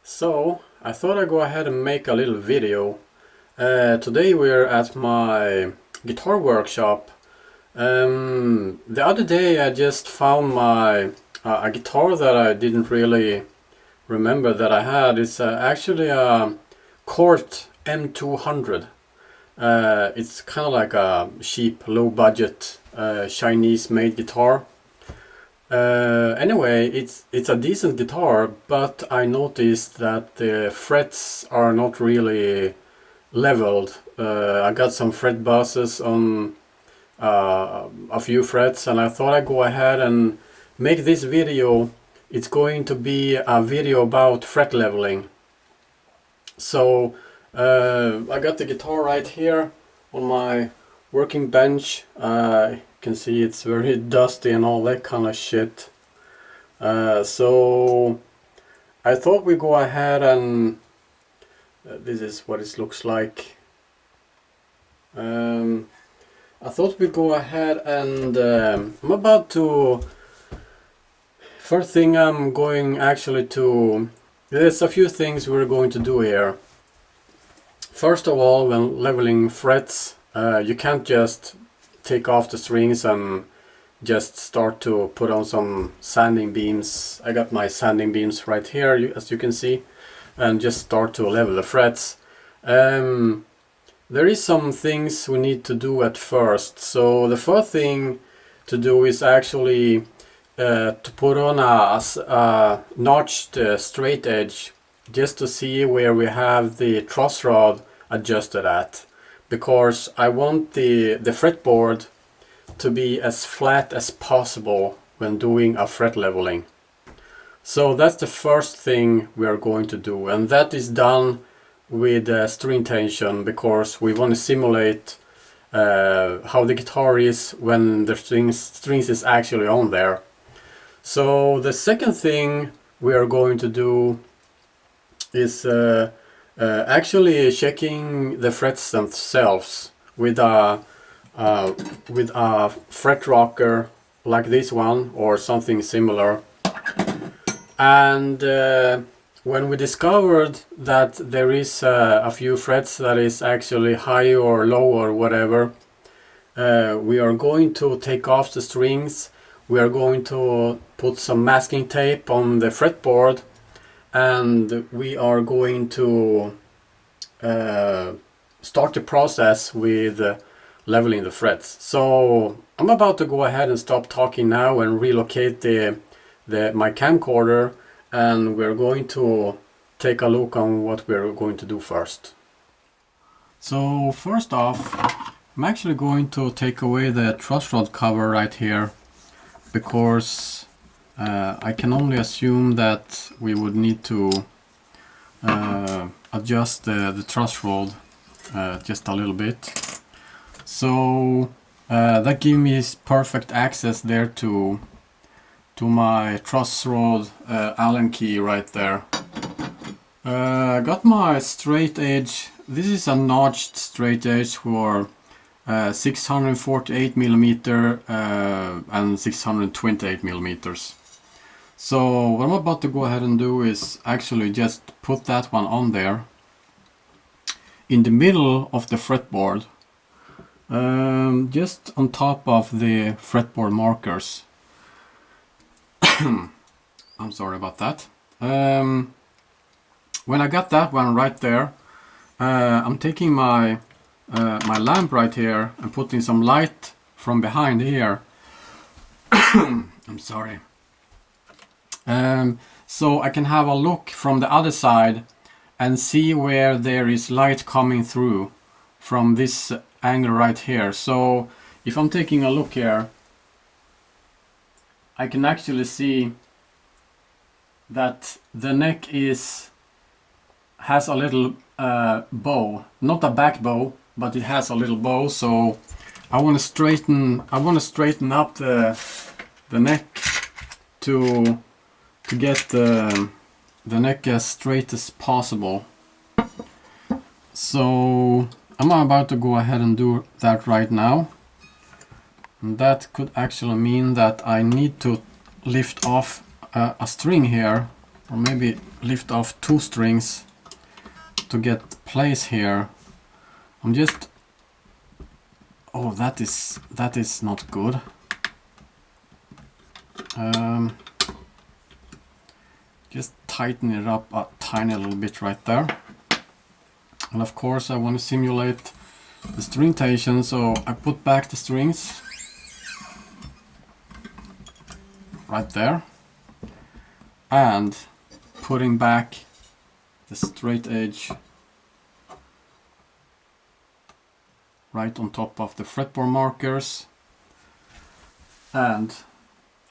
So I thought I'd go ahead and make a little video. Today we're at my guitar workshop. The other day I just found my a guitar that I didn't really remember that I had. It's actually a Cort M200. It's kind of like a cheap, low budget Chinese made guitar. Anyway, it's a decent guitar, but I noticed that the frets are not really leveled. I got some fret buzzes on a few frets, and I thought I'd go ahead and make this video. It's going to be a video about fret leveling. So I got the guitar right here on my working bench. You can see it's very dusty and all that kind of shit. So I thought we go ahead and this is what it looks like. I thought we'd go ahead and I'm about to, first thing I'm going actually to, there's a few things we're going to do here. First of all, when leveling frets, you can't just take off the strings and just start to put on some sanding beams. I got my sanding beams right here, as you can see, and just start to level the frets. There is some things we need to do at first. So the first thing to do is actually to put on a notched straight edge, just to see where we have the truss rod adjusted at, because I want the fretboard to be as flat as possible when doing a fret leveling. So that's the first thing we are going to do, and that is done with string tension, because we want to simulate how the guitar is when the strings is actually on there. So the second thing we are going to do is actually checking the frets themselves with a fret rocker like this one or something similar. And when we discovered that there is a few frets that is actually high or low or whatever, we are going to take off the strings. We are going to put some masking tape on the fretboard, and we are going to start the process with leveling the frets. So I'm about to go ahead and stop talking now and relocate my camcorder, and we're going to take a look on what we're going to do first. So first off, I'm actually going to take away the truss rod cover right here, because I can only assume that we would need to adjust the truss rod just a little bit. So that gives me perfect access there to my truss rod Allen key right there. I got my straight edge. This is a notched straight edge for 648 millimeter and 628 millimeters. So what I'm about to go ahead and do is actually just put that one on there in the middle of the fretboard, just on top of the fretboard markers. I'm sorry about that. When I got that one right there, I'm taking my lamp right here and putting some light from behind here. I'm sorry. So I can have a look from the other side and see where there is light coming through from this angle right here. So if I'm taking a look here, I can actually see that the neck has a little bow, not a back bow, but it has a little bow. So I want to straighten up the neck to get the neck as straight as possible. So I'm about to go ahead and do that right now. And that could actually mean that I need to lift off a string here or maybe lift off 2 strings to get place here. I'm just, oh, that is not good. Just tighten it up a tiny little bit right there. And of course I want to simulate the string tension, so I put back the strings right there and putting back the straight edge right on top of the fretboard markers, and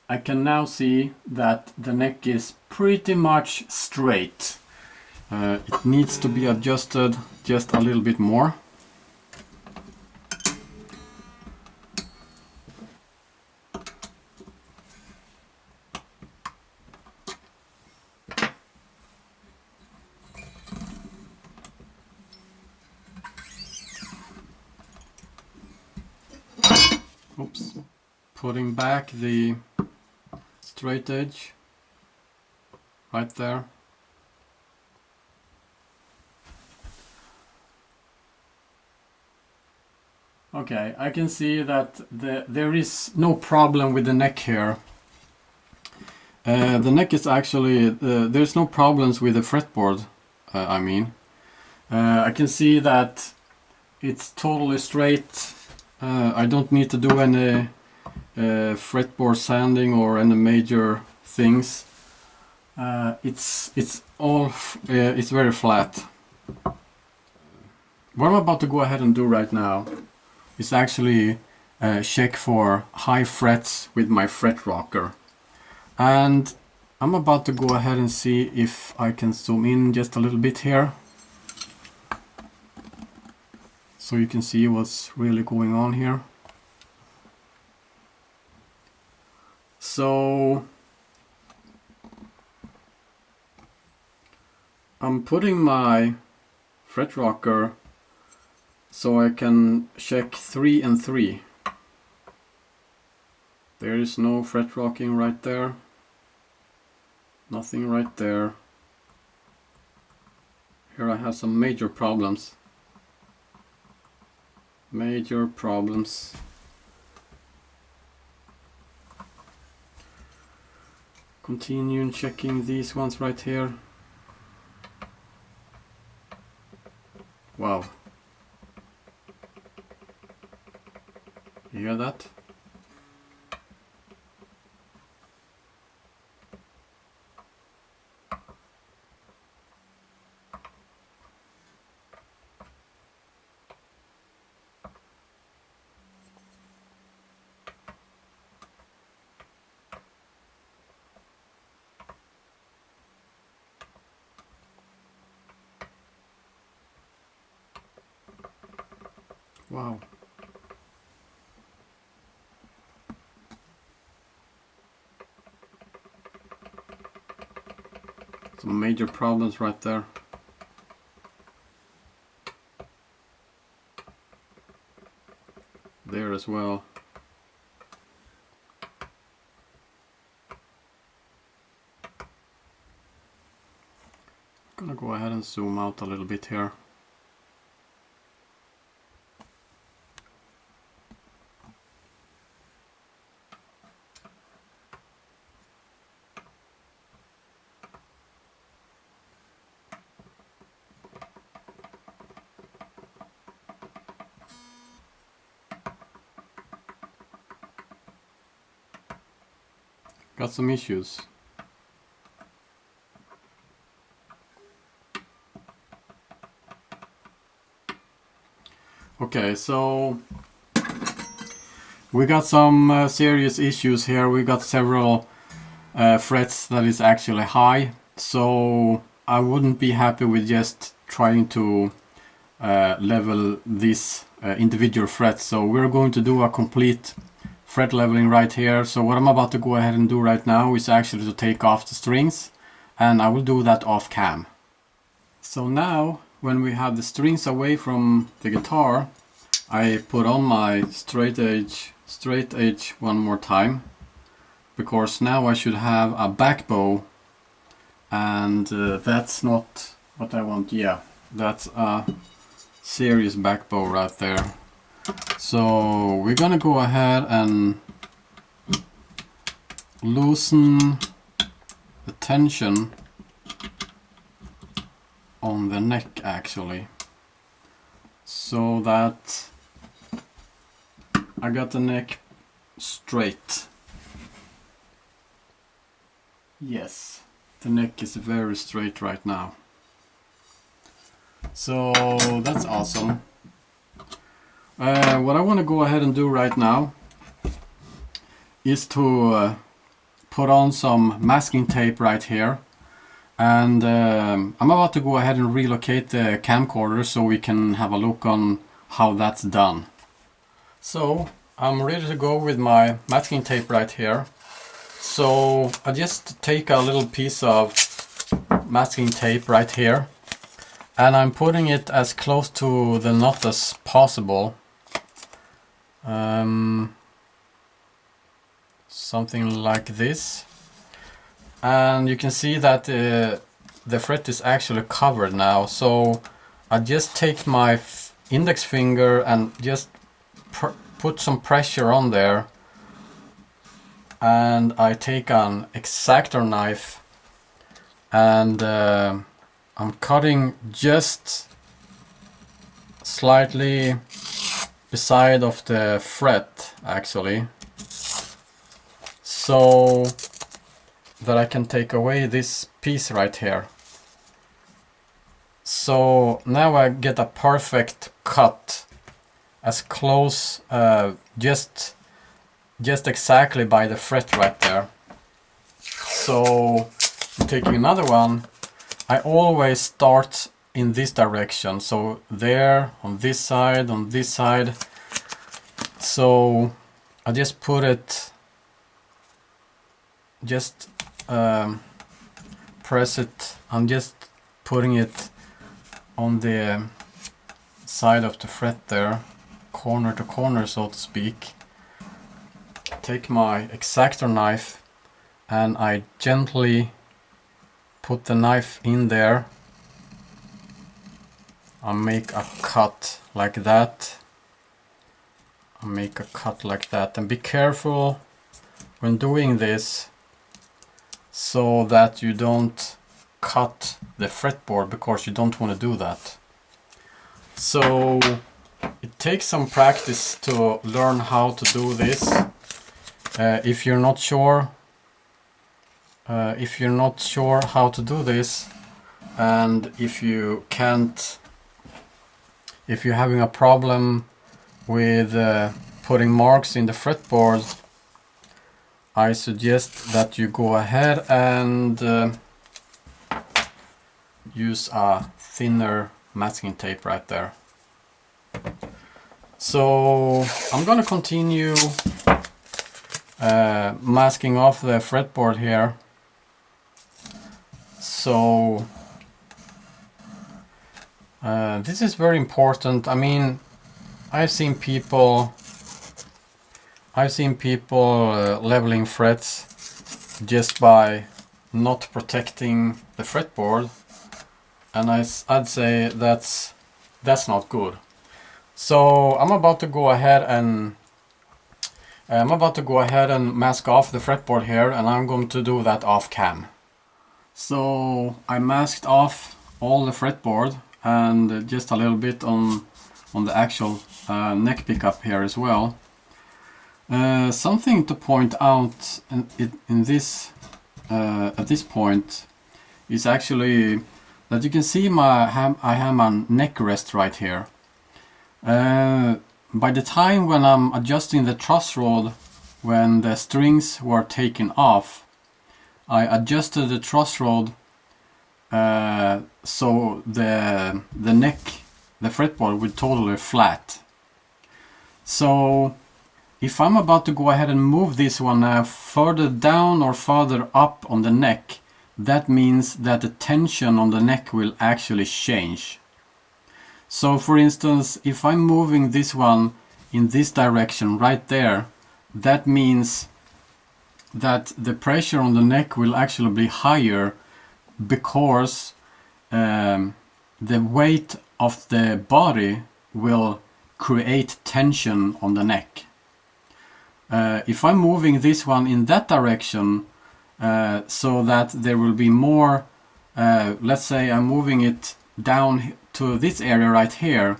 I can now see that the neck is pretty much straight. It needs to be adjusted just a little bit more. Oops. Putting back the straight edge right there. Okay, I can see that there is no problem with the neck here. The neck is actually, there's no problems with the fretboard, I mean. I can see that it's totally straight. I don't need to do any fretboard sanding or any major things. It's all it's very flat. What I'm about to go ahead and do right now is actually check for high frets with my fret rocker, and I'm about to go ahead and see if I can zoom in just a little bit here so you can see what's really going on here. So I'm putting my fret rocker so I can check 3 and 3. There is no fret rocking right there. Nothing right there. Here I have some major problems. Major problems. Continue checking these ones right here. Wow. You hear that? Wow. Some major problems right there. There as well. I'm gonna go ahead and zoom out a little bit here. Got some issues. Okay, so we got some serious issues here. We got several frets that is actually high, so I wouldn't be happy with just trying to level these individual frets. So we're going to do a complete fret leveling right here. So what I'm about to go ahead and do right now is actually to take off the strings, and I will do that off cam. So now when we have the strings away from the guitar, I put on my straight edge one more time, because now I should have a back bow and that's not what I want. Yeah, that's a serious back bow right there. So we're gonna go ahead and loosen the tension on the neck actually, so that I got the neck straight. Yes, the neck is very straight right now. So that's awesome. What I want to go ahead and do right now is to put on some masking tape right here. And I'm about to go ahead and relocate the camcorder so we can have a look on how that's done. So I'm ready to go with my masking tape right here. So I just take a little piece of masking tape right here, and I'm putting it as close to the knot as possible. Something like this. And you can see that the fret is actually covered now. So I just take my index finger and just put some pressure on there. And I take an X-Acto knife and I'm cutting just slightly beside of the fret actually, so that I can take away this piece right here. So now I get a perfect cut, as close, just exactly by the fret right there. So taking another one, I always start in this direction, so there, on this side, on this side. So I just put it, just press it. I'm just putting it on the side of the fret there, corner to corner, so to speak. Take my X-Acto knife and I gently put the knife in there. I make a cut like that. I make a cut like that, and be careful when doing this so that you don't cut the fretboard, because you don't want to do that. So it takes some practice to learn how to do this. If you're not sure how to do this, and if you're having a problem with putting marks in the fretboard, I suggest that you go ahead and use a thinner masking tape right there. So I'm gonna continue masking off the fretboard here. So this is very important. I mean, I've seen people leveling frets just by not protecting the fretboard, and I'd say that's not good. So I'm about to go ahead and mask off the fretboard here, and I'm going to do that off cam. So I masked off all the fretboard and just a little bit on the actual neck pickup here as well. Something to point out in this at this point is actually that you can see I have a neck rest right here. By the time when I'm adjusting the truss rod, when the strings were taken off, I adjusted the truss rod so the neck, the fretboard, would totally flat. So if I'm about to go ahead and move this one further down or further up on the neck, that means that the tension on the neck will actually change. So for instance, if I'm moving this one in this direction right there, that means that the pressure on the neck will actually be higher because the weight of the body will create tension on the neck. If I'm moving this one in that direction, so that there will be more, let's say I'm moving it down to this area right here,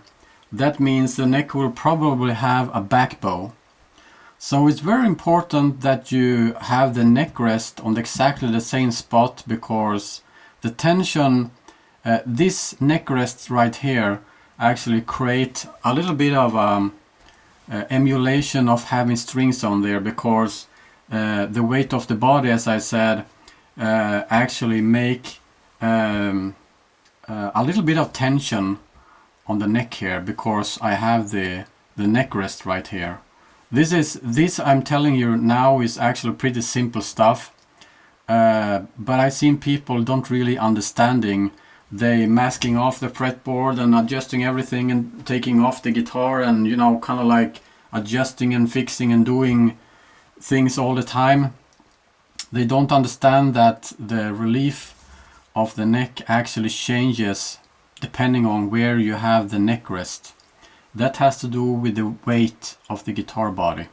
that means the neck will probably have a back bow. So it's very important that you have the neck rest on exactly the same spot, because the tension, this neck rest right here actually create a little bit of emulation of having strings on there, because the weight of the body, as I said, actually make a little bit of tension on the neck here, because I have the neck rest right here. This I'm telling you now is actually pretty simple stuff, but I've seen people don't really understanding. They masking off the fretboard and adjusting everything and taking off the guitar, and you know, kind of like adjusting and fixing and doing things all the time. They don't understand that the relief of the neck actually changes depending on where you have the neck rest. That has to do with the weight of the guitar body.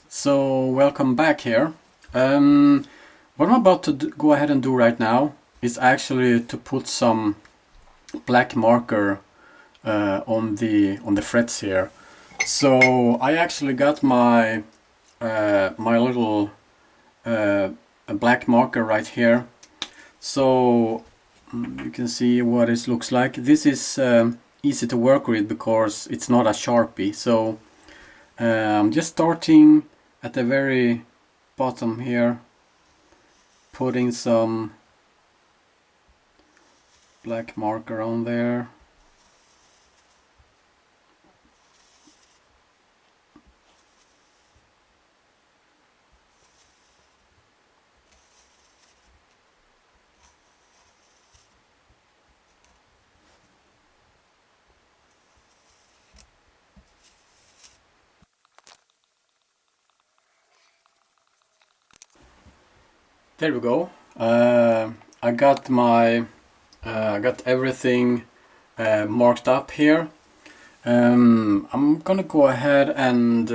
So welcome back here. What I'm about to go ahead and do right now is actually to put some black marker on the frets here. So I actually got my my little black marker right here. So you can see what it looks like. This is easy to work with because it's not a Sharpie. So I'm just starting at the very bottom here, putting some black marker on there. There we go. I got my got everything marked up here. I'm gonna go ahead and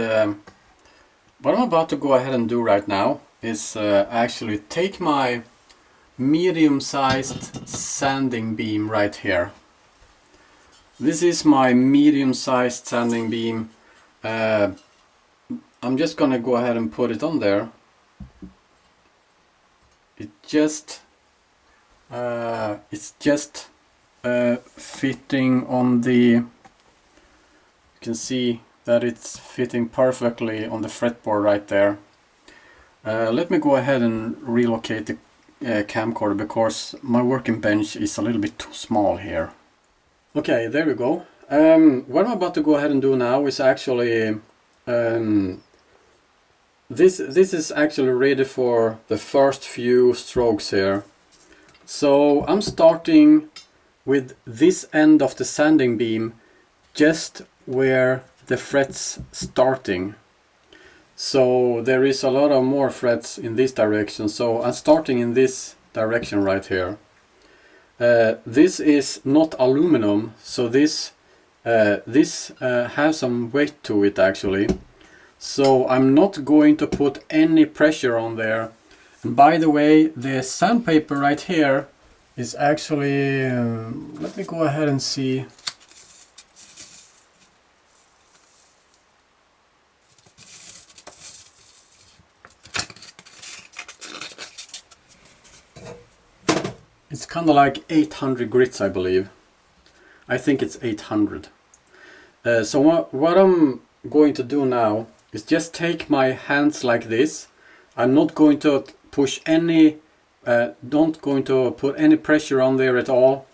what I'm about to go ahead and do right now is actually take my medium-sized sanding beam right here. This is my medium-sized sanding beam. I'm just gonna go ahead and put it on there. It's just fitting on the, you can see that it's fitting perfectly on the fretboard right there. Let me go ahead and relocate the camcorder because my working bench is a little bit too small here. Okay, there we go. What I'm about to go ahead and do now is actually this is actually ready for the first few strokes here. So I'm starting with this end of the sanding beam just where the frets starting. So there is a lot of more frets in this direction, so I'm starting in this direction right here. This is not aluminum, so this has some weight to it actually. So I'm not going to put any pressure on there. And by the way, the sandpaper right here is actually, let me go ahead and see. It's kind of like 800 grits, I believe. I think it's 800. So what I'm going to do now is just take my hands like this. I'm not going to push any, not going to put any pressure on there at all.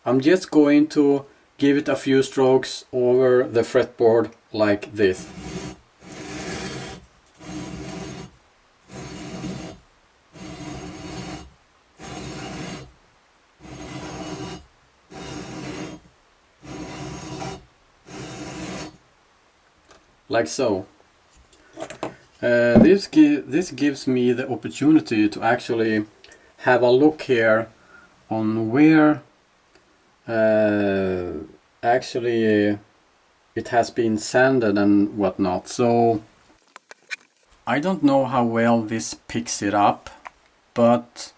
I'm just going to give it a few strokes over the fretboard like this. Like so. This gives me the opportunity to actually have a look here on where actually it has been sanded and whatnot. So I don't know how well this picks it up, but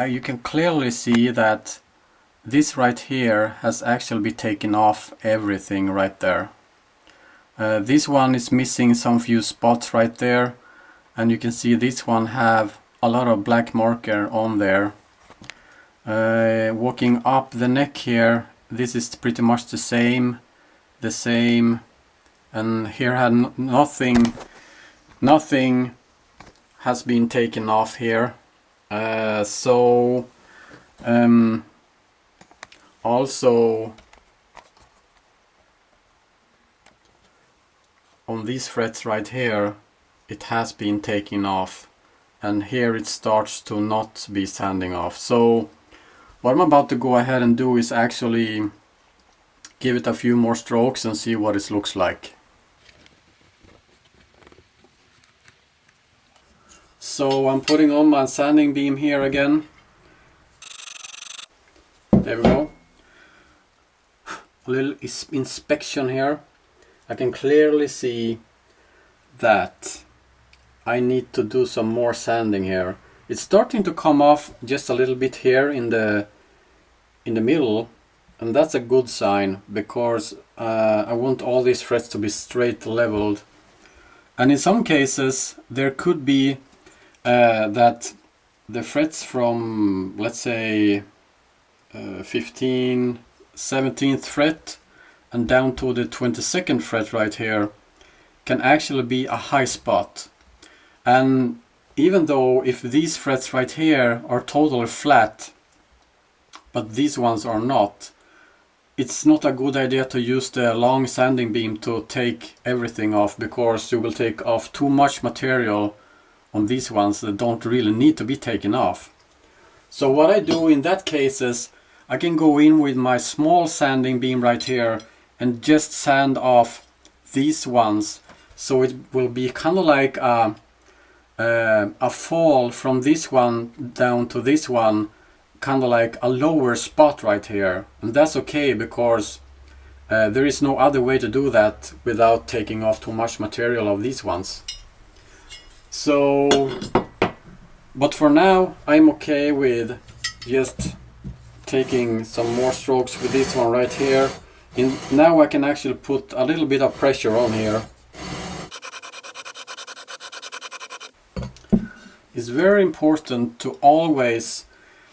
you can clearly see that this right here has actually been taken off everything right there. This one is missing some few spots right there, and you can see this one have a lot of black marker on there. Walking up the neck here, this is pretty much the same, and here had nothing has been taken off here. Also on these frets right here, it has been taken off, and here it starts to not be sanding off. So what I'm about to go ahead and do is actually give it a few more strokes and see what it looks like. So I'm putting on my sanding beam here again. There we go. A little inspection here. I can clearly see that I need to do some more sanding here. It's starting to come off just a little bit here in the middle, and that's a good sign, because I want all these frets to be straight leveled. And in some cases there could be that the frets from, let's say, 15th, 17th fret and down to the 22nd fret right here can actually be a high spot. And even though if these frets right here are totally flat, but these ones are not, it's not a good idea to use the long sanding beam to take everything off, because you will take off too much material on these ones that don't really need to be taken off. So what I do in that case is I can go in with my small sanding beam right here and just sand off these ones, so it will be kind of like a fall from this one down to this one, kind of like a lower spot right here. And that's okay, because there is no other way to do that without taking off too much material of these ones. So, but for now I'm okay with just taking some more strokes with this one right here. Now I can actually put a little bit of pressure on here. It's very important to always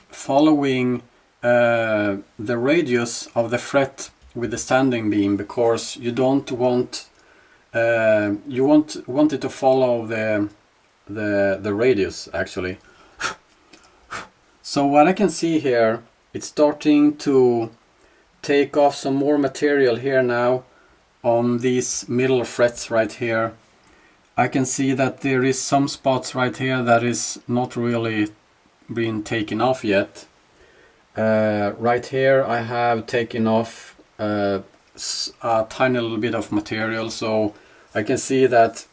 following the radius of the fret with the sanding beam, because you don't want you want it to follow the radius actually. So what I can see here, it's starting to take off some more material here now on these middle frets right here. I can see that there is some spots right here that is not really been taken off yet. Right here I have taken off a tiny little bit of material, so I can see that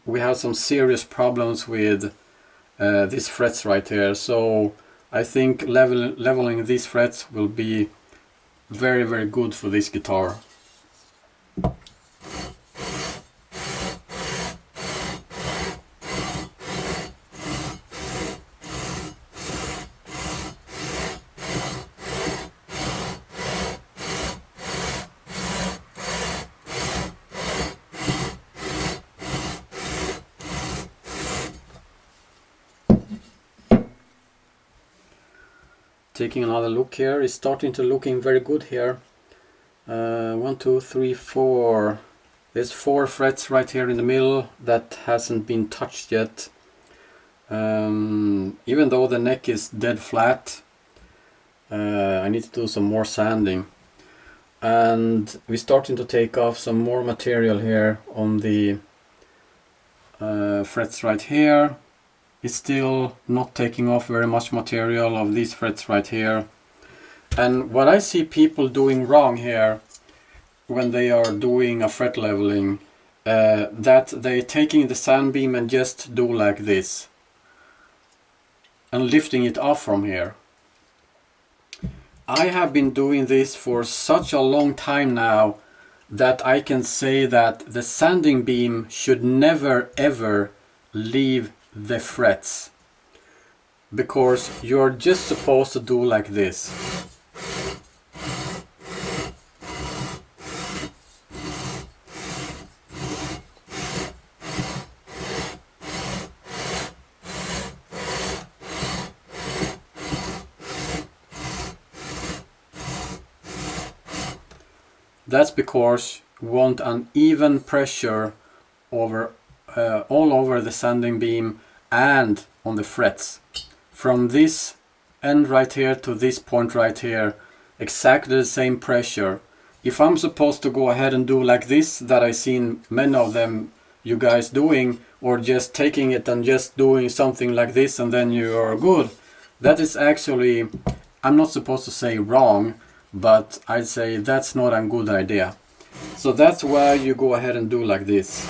we have some serious problems with these frets right here. So I think leveling these frets will be very, very good for this guitar. Taking another look here, it's starting to looking very good here. 1, 2, 3, 4. There's 4 frets right here in the middle that hasn't been touched yet. Even though the neck is dead flat, I need to do some more sanding. And we're starting to take off some more material here on the frets right here. It's still not taking off very much material of these frets right here. And what I see people doing wrong here when they are doing a fret leveling, that they taking the sand beam and just do like this and lifting it off from here. I have been doing this for such a long time now that I can say that the sanding beam should never ever leave the frets, because you're just supposed to do like this. That's because you want an even pressure over all over the sanding beam and on the frets. From this end right here to this point right here, exactly the same pressure. If I'm supposed to go ahead and do like this, that I've seen many of them you guys doing, or just taking it and just doing something like this and then you are good, that is actually, I'm not supposed to say wrong, but I'd say that's not a good idea. So that's why you go ahead and do like this.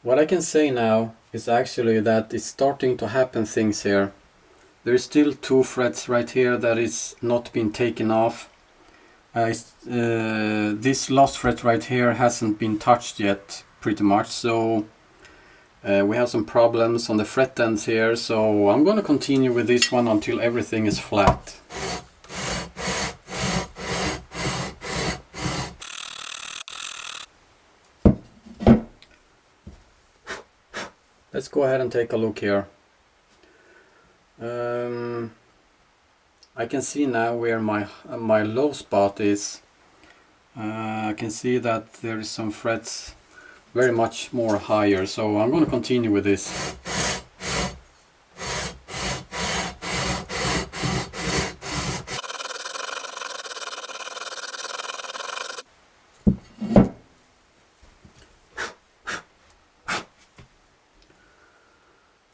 What I can say now is actually that it's starting to happen things here. There's still 2 frets right here that is not been taken off. This last fret right here hasn't been touched yet, pretty much, so we have some problems on the fret ends here, so I'm gonna continue with this one until everything is flat. Let's go ahead and take a look here. I can see now where my low spot is. I can see that there is some frets very much more higher, so I'm going to continue with this.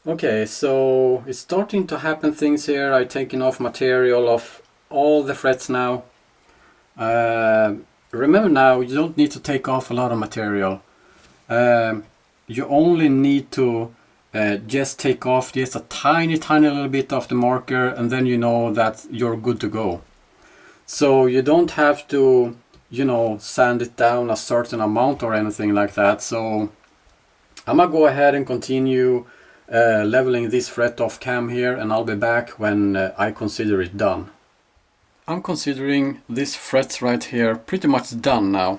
Okay, so it's starting to happen things here. I've taken off material of all the frets now. Remember now, you don't need to take off a lot of material. You only need to just take off just a tiny little bit of the marker, and then you know that you're good to go. So you don't have to, you know, sand it down a certain amount or anything like that. So I'm gonna go ahead and continue leveling this fret off cam here, and I'll be back when I consider it done. I'm considering this frets right here pretty much done now.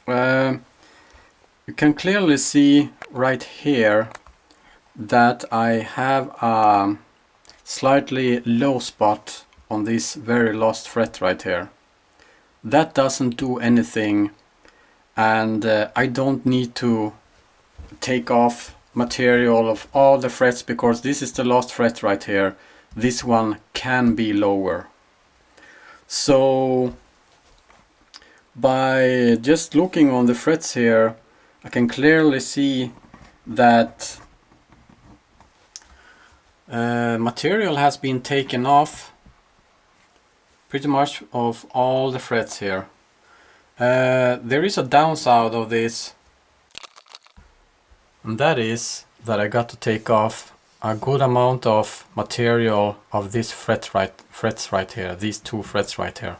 You can clearly see right here that I have a slightly low spot on this very last fret right here. That doesn't do anything, and I don't need to take off material of all the frets, because this is the last fret right here. This one can be lower. So by just looking on the frets here, I can clearly see that material has been taken off pretty much of all the frets here. There is a downside of this, and that is that I got to take off a good amount of material of this frets right here, these 2 frets right here.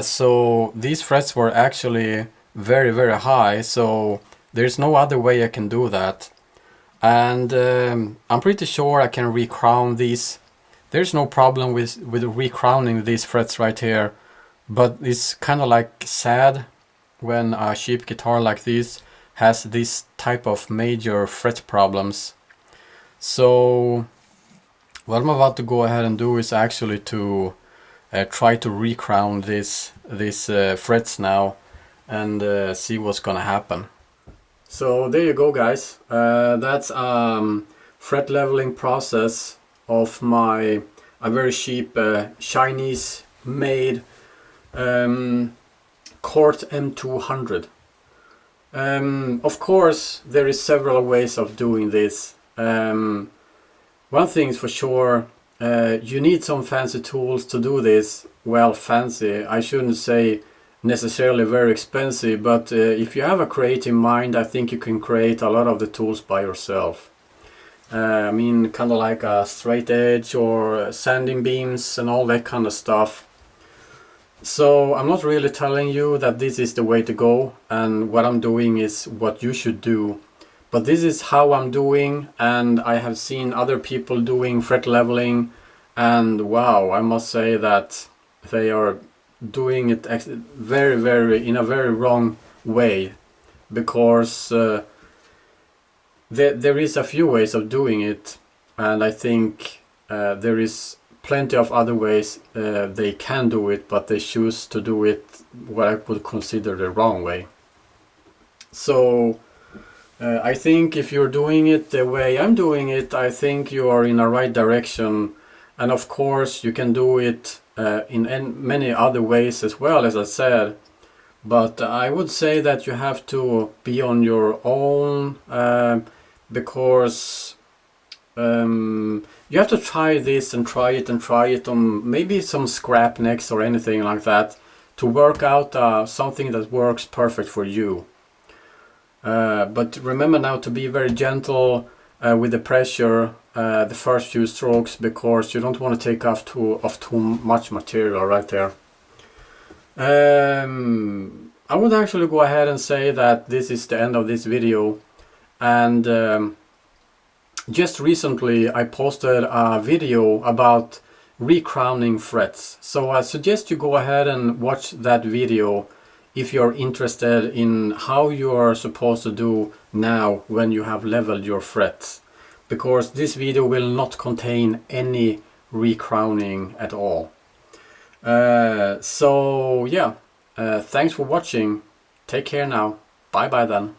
So these frets were actually very high, so there's no other way I can do that. And I'm pretty sure I can recrown these. There's no problem with recrowning these frets right here, but it's kind of like sad when a cheap guitar like this has this type of major fret problems. So what I'm about to go ahead and do is actually to try to recrown these frets now, and see what's gonna happen. So there you go, guys. That's fret leveling process of a very cheap Chinese made Cort M200. Of course, there is several ways of doing this. One thing is for sure, you need some fancy tools to do this. Well, fancy, I shouldn't say necessarily very expensive, but if you have a creative mind, I think you can create a lot of the tools by yourself. I mean, kind of like a straight edge or sanding beams and all that kind of stuff. So I'm not really telling you that this is the way to go, and what I'm doing is what you should do. But this is how I'm doing, and I have seen other people doing fret leveling, and wow, I must say that they are doing it very in a very wrong way, because there is a few ways of doing it, and I think there is plenty of other ways they can do it, but they choose to do it what I would consider the wrong way. So I think if you're doing it the way I'm doing it, I think you are in the right direction. And of course you can do it in many other ways as well, as I said. But I would say that you have to be on your own, because you have to try this and try it and try it on maybe some scrap necks or anything like that to work out something that works perfect for you. But remember now to be very gentle with the pressure the first few strokes, because you don't want to take off too much material right there. I would actually go ahead and say that this is the end of this video, and just recently I posted a video about recrowning frets, so I suggest you go ahead and watch that video if you're interested in how you are supposed to do now when you have leveled your frets, because this video will not contain any recrowning at all. So yeah, thanks for watching. Take care now. Bye bye then.